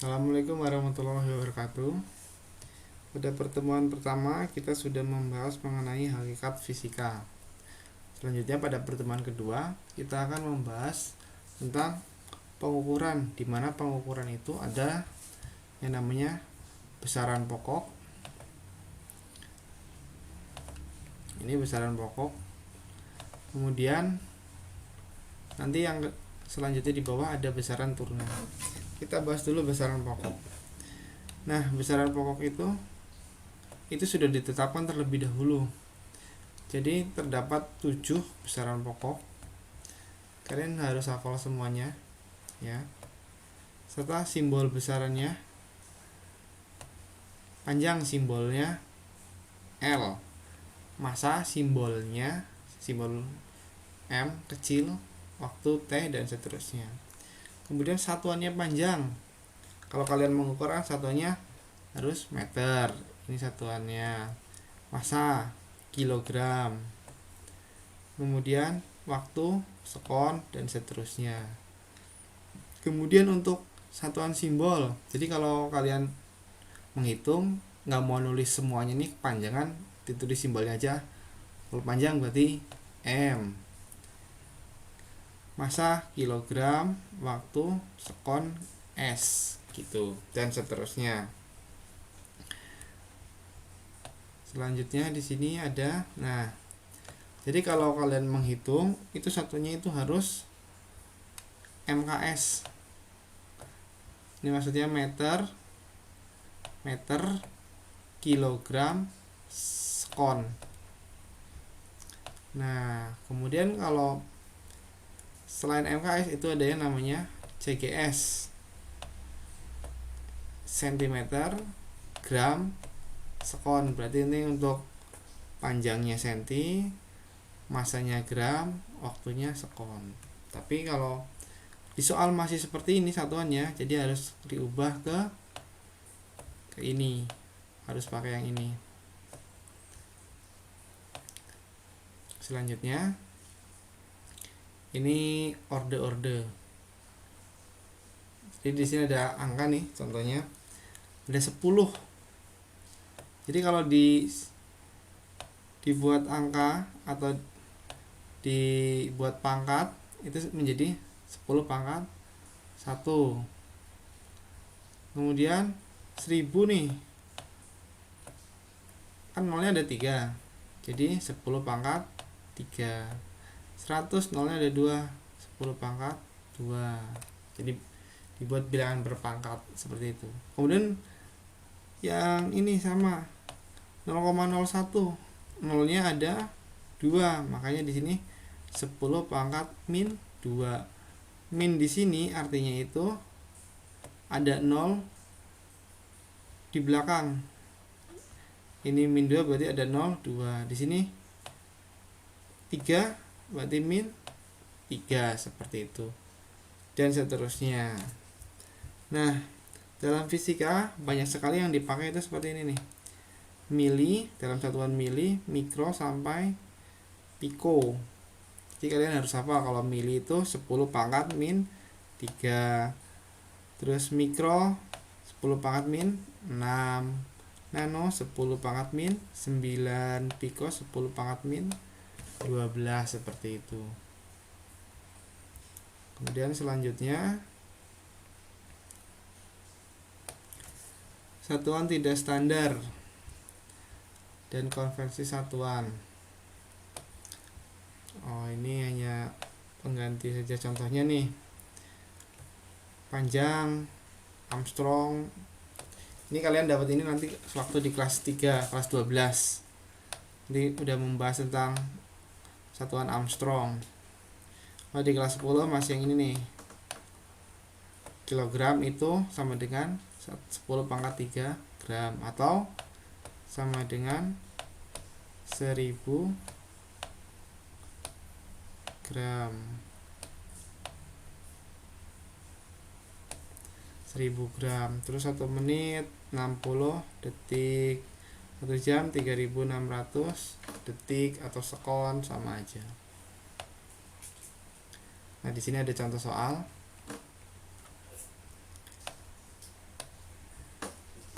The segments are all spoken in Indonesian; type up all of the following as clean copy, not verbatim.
Assalamualaikum warahmatullahi wabarakatuh. Pada pertemuan pertama kita sudah membahas mengenai hakikat fisika. Selanjutnya pada pertemuan kedua kita akan membahas tentang pengukuran, di mana pengukuran itu ada yang namanya besaran pokok. Ini besaran pokok. Kemudian nanti yang selanjutnya di bawah ada besaran turunan. Kita bahas dulu besaran pokok. Nah, besaran pokok itu sudah ditetapkan terlebih dahulu. Jadi terdapat 7 besaran pokok. Kalian harus hafal semuanya ya. Serta simbol besarannya. Panjang simbolnya L. Masa simbolnya simbol M kecil, waktu T dan seterusnya. Kemudian satuannya panjang. Kalau kalian mengukur satuannya harus meter. Ini satuannya. Masa kilogram. Kemudian waktu sekon dan seterusnya. Kemudian untuk satuan simbol. Jadi kalau kalian menghitung nggak mau nulis semuanya nih kepanjangan, ditulis simbolnya aja. Kalau panjang berarti M. Masa kilogram, waktu sekon S gitu dan seterusnya. Selanjutnya di sini ada, nah, jadi kalau kalian menghitung itu satunya itu harus MKS. Ini maksudnya meter, kilogram, sekon. Nah, kemudian kalau selain MKS itu ada yang namanya CGS, sentimeter, gram, sekon. Berarti ini untuk panjangnya senti, masanya gram, waktunya sekon. Tapi kalau di soal masih seperti ini satuannya, jadi harus diubah ke ini, harus pakai yang ini. Selanjutnya ini orde. Jadi di sini ada angka nih, contohnya ada 10. Jadi kalau dibuat angka atau dibuat pangkat itu menjadi 10 pangkat 1. Kemudian 1000 nih. Kan nolnya ada 3. Jadi 10 pangkat 3. 100 nolnya ada 2, 10 pangkat 2. Jadi dibuat bilangan berpangkat seperti itu. Kemudian yang ini sama 0,01, nolnya ada 2, makanya di sini 10 pangkat min 2. Min di sini artinya itu ada 0 di belakang. Ini min 2 berarti ada 0, 2. Di sini 3 berarti min 3, seperti itu dan seterusnya. Nah, dalam fisika banyak sekali yang dipakai itu seperti ini nih, mili dalam satuan mili, mikro sampai piko. Jadi kalian harus hafal kalau mili itu 10 pangkat min 3, terus mikro 10 pangkat min 6, nano 10 pangkat min 9, piko 10 pangkat min 12, seperti itu. Kemudian selanjutnya satuan tidak standar dan konversi satuan. Ini hanya pengganti saja contohnya nih. Panjang, Armstrong. Ini kalian dapat ini nanti waktu di kelas 3, kelas 12. Nanti udah membahas tentang satuan Armstrong. Kalau di kelas 10 masih yang ini nih. Kilogram itu sama dengan 10 pangkat 3 gram atau sama dengan 1000 gram. 1000 gram. Terus 1 menit 60 detik. 1 jam 3600 detik atau sekon, sama aja. Nah, di sini ada contoh soal.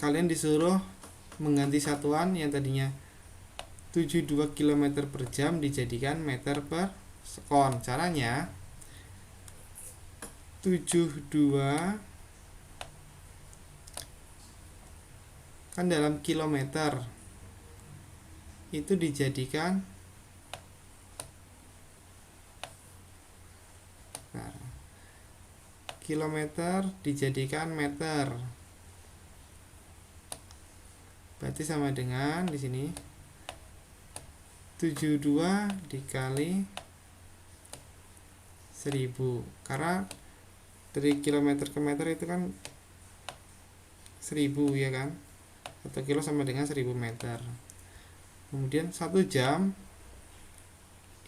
kalian disuruh mengganti satuan yang tadinya 72 km per jam dijadikan meter per sekon. Caranya 72 kan dalam kilometer itu dijadikan kilometer dijadikan meter, berarti sama dengan di sini 72 dikali 1000, karena dari kilometer ke meter itu kan 1000 ya kan, 1 kilo sama dengan 1000 meter. Kemudian 1 jam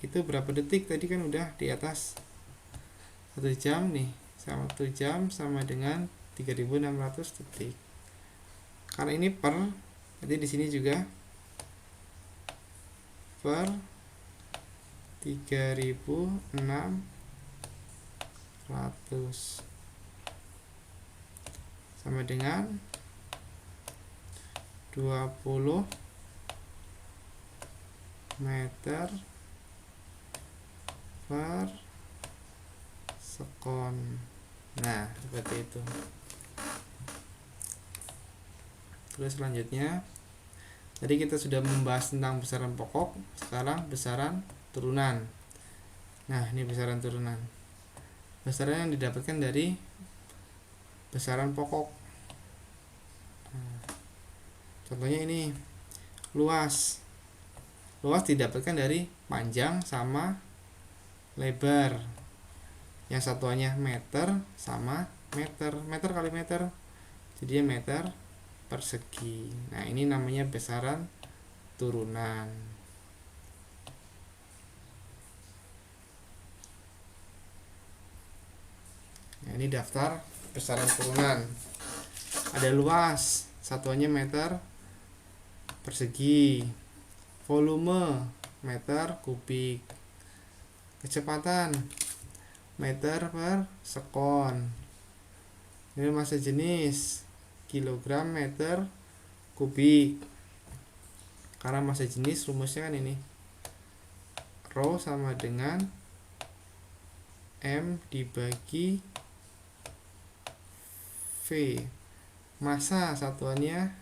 itu berapa detik, tadi kan udah di atas. 1 jam nih, 1 jam sama dengan 3600 detik. Karena ini per, jadi di sini juga per 3600 sama dengan 20 meter per sekon. Nah, seperti itu. Terus selanjutnya, tadi kita sudah membahas tentang besaran pokok, sekarang besaran turunan. Nah, ini besaran turunan. Besaran yang didapatkan dari besaran pokok. Nah, contohnya ini luas. Luas didapatkan dari panjang sama lebar. Yang satuannya meter sama meter. Meter kali meter, jadinya meter persegi. Nah, ini namanya besaran turunan. Nah, ini daftar besaran turunan. Ada luas, satuannya meter persegi. Volume meter kubik. Kecepatan meter per sekon. Ini massa jenis kilogram meter kubik. Karena massa jenis rumusnya kan ini, rho sama dengan M dibagi V. Massa satuannya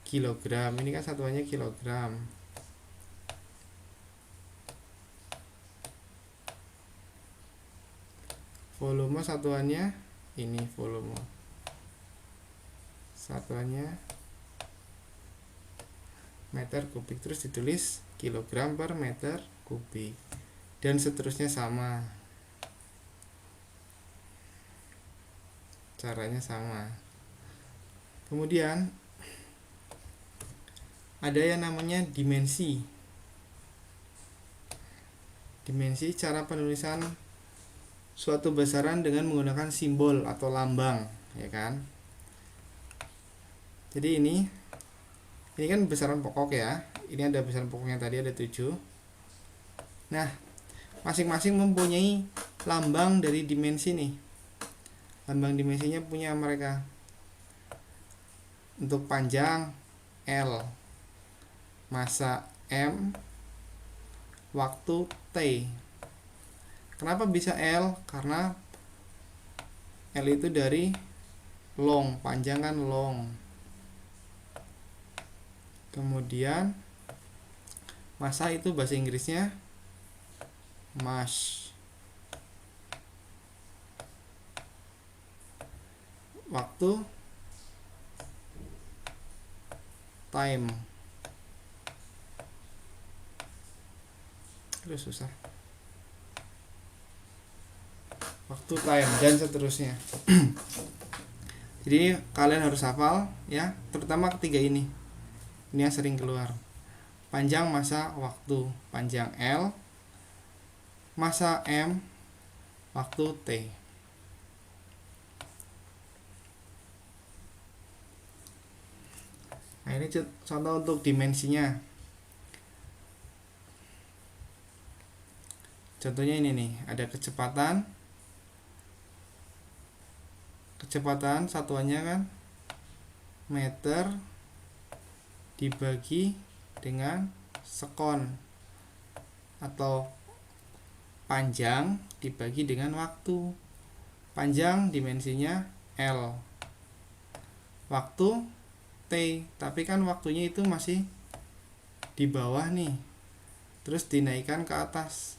kilogram, ini kan satuannya kilogram. Volume satuannya ini, volume satuannya meter kubik, terus ditulis kilogram per meter kubik, dan seterusnya sama, caranya sama. Kemudian ada yang namanya dimensi. Dimensi cara penulisan suatu besaran dengan menggunakan simbol atau lambang, ya kan. Jadi ini kan besaran pokok ya. Ini ada besaran pokoknya tadi ada 7. Nah, masing-masing mempunyai lambang dari dimensi nih. Lambang dimensinya punya mereka. Untuk panjang L, massa M, waktu T. Kenapa bisa L? Karena L itu dari long, panjang kan long. Kemudian massa itu bahasa Inggrisnya mass. Waktu time. Terus susah. Waktu time dan seterusnya. Jadi kalian harus hafal ya, terutama ketiga ini. Ini yang sering keluar. Panjang, massa, waktu. Panjang L, massa M, waktu T. Nah, ini contoh untuk dimensinya. Contohnya ini nih, ada kecepatan. Kecepatan satuannya kan meter dibagi dengan sekon, atau panjang dibagi dengan waktu. Panjang dimensinya L, waktu T, tapi kan waktunya itu masih di bawah nih, terus dinaikkan ke atas,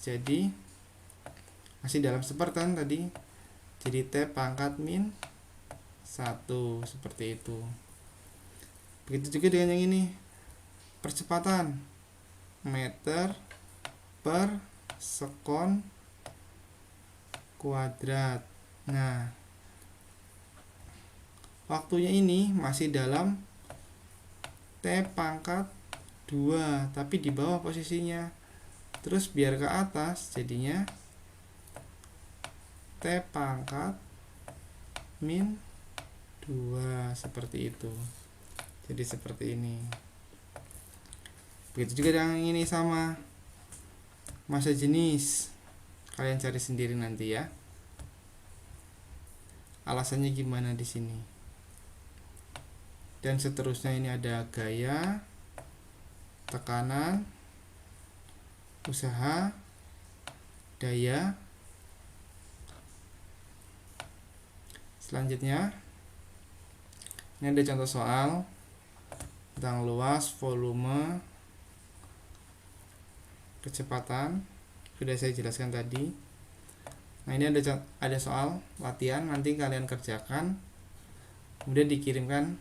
jadi masih dalam sepertan tadi, jadi T pangkat min 1, seperti itu. Begitu juga dengan yang ini, percepatan meter per sekon kuadrat. Nah, waktunya ini masih dalam T pangkat 2, tapi di bawah posisinya. Terus biar ke atas, jadinya T pangkat min 2, seperti itu. Jadi seperti ini. Begitu juga dengan ini, sama massa jenis. Kalian cari sendiri nanti ya. Alasannya gimana di sini. Dan seterusnya ini ada gaya, tekanan, usaha, daya. Selanjutnya ini ada contoh soal tentang luas, volume, kecepatan. Sudah saya jelaskan tadi. Nah, ini ada soal latihan, nanti kalian kerjakan, kemudian dikirimkan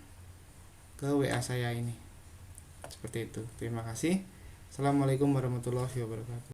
ke WA saya ini. Seperti itu. Terima kasih. Assalamualaikum warahmatullahi wabarakatuh.